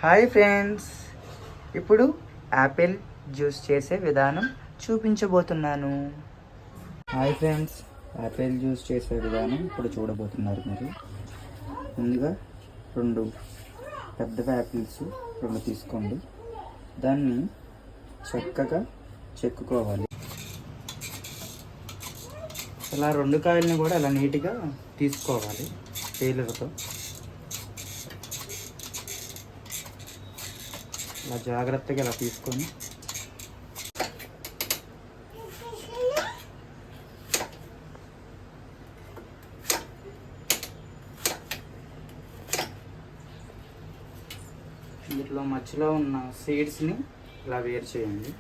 Hi friends, ఇప్పుడు Apple juice చేసే విధానం చూపించబోతున్నాను. హాయ్ ఫ్రెండ్స్, యాపిల్ జ్యూస్ చేసే విధానం ఇప్పుడు చూడబోతున్నారు మీరు. ముందుగా 2 పెద్ద యాపిల్స్ 2 తీసుకోండి. దాన్ని చక్కగా చెక్కుకోవాలి. ఇలా 2 కాయల్ని కూడా ఇలా నీట్గా తీసుకోవాలి పీలర్తో. ఇలా జాగ్రత్తగా ఇలా తీసుకొని వీటిలో మధ్యలో ఉన్న సీడ్స్ని ఇలా వేరు చేయండి.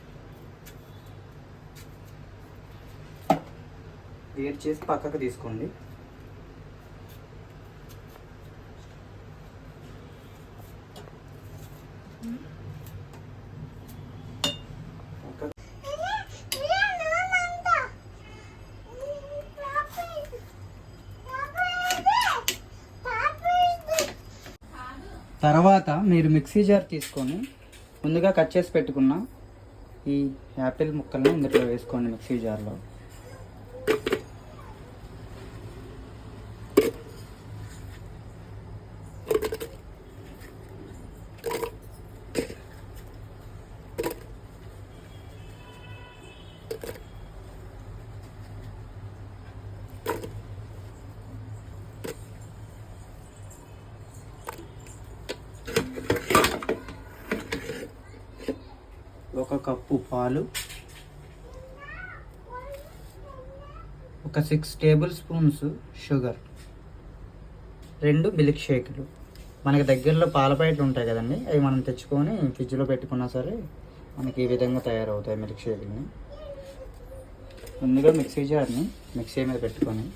వేరు చేసి పక్కకు తీసుకోండి. తర్వాత మీరు మిక్సీ జార్ తీసుకొని ముందుగా కట్ చేసి పెట్టుకున్న ఈ యాపిల్ ముక్కల్ని ఇందులో వేసుకోండి. మిక్సీ జార్లో ఒక కప్పు పాలు, ఒక 6 టేబుల్ స్పూన్స్ షుగర్, 2 మిల్క్ షేకులు. మనకి దగ్గరలో పాల ప్యాకెట్లు ఉంటాయి కదండి, అవి మనం తెచ్చుకొని ఫ్రిడ్జ్లో పెట్టుకున్నా సరే మనకి ఈ విధంగా తయారవుతాయి మిల్క్ షేకులని. ముందుగా మిక్సీ జార్ని మిక్సీ మీద పెట్టుకొని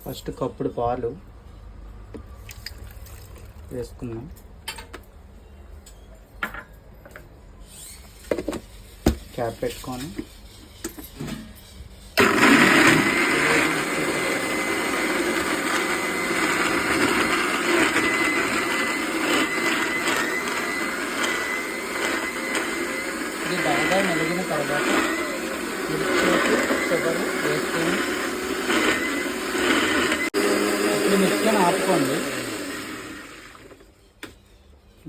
ఫస్ట్ కప్పుడు పాలు వేసుకున్నాం. క్యాప్ పెట్టుకొని ఇది బాగా మెలిగిన తర్వాత షుగర్ వేసుకొని మిక్సీని ఆపుకోండి.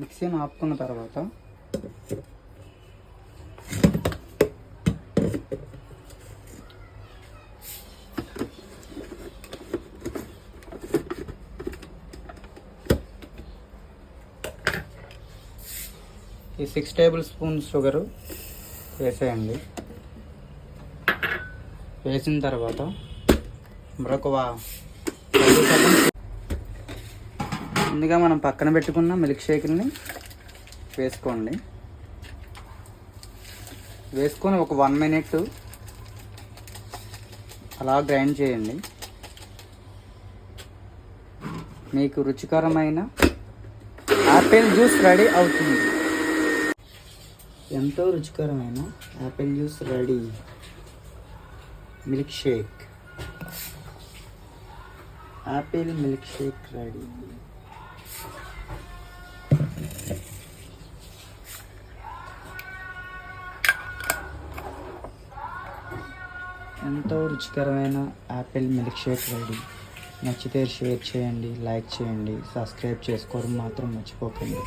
మిక్సీని ఆపుకున్న తర్వాత ఈ 6 టేబుల్ స్పూన్స్ షుగరు వేసేయండి. వేసిన తర్వాత మరొక ముందుగా మనం పక్కన పెట్టుకున్న మిల్క్ షేకుల్ని వేసుకోండి. వేసుకొని ఒక 1 మినిట్ అలా గ్రైండ్ చేయండి. మీకు రుచికరమైన యాపిల్ జ్యూస్ రెడీ అవుతుంది. ఎంతో రుచికరమైన Apple juice ready. Milk shake, Apple milk shake ready. ఎంతో రుచికరమైన యాపిల్ మిల్క్ షేక్ రెడీ. నచ్చితే షేర్ చేయండి, లైక్ చేయండి, సబ్స్క్రైబ్ చేసుకోవడం మాత్రం మర్చిపోకండి.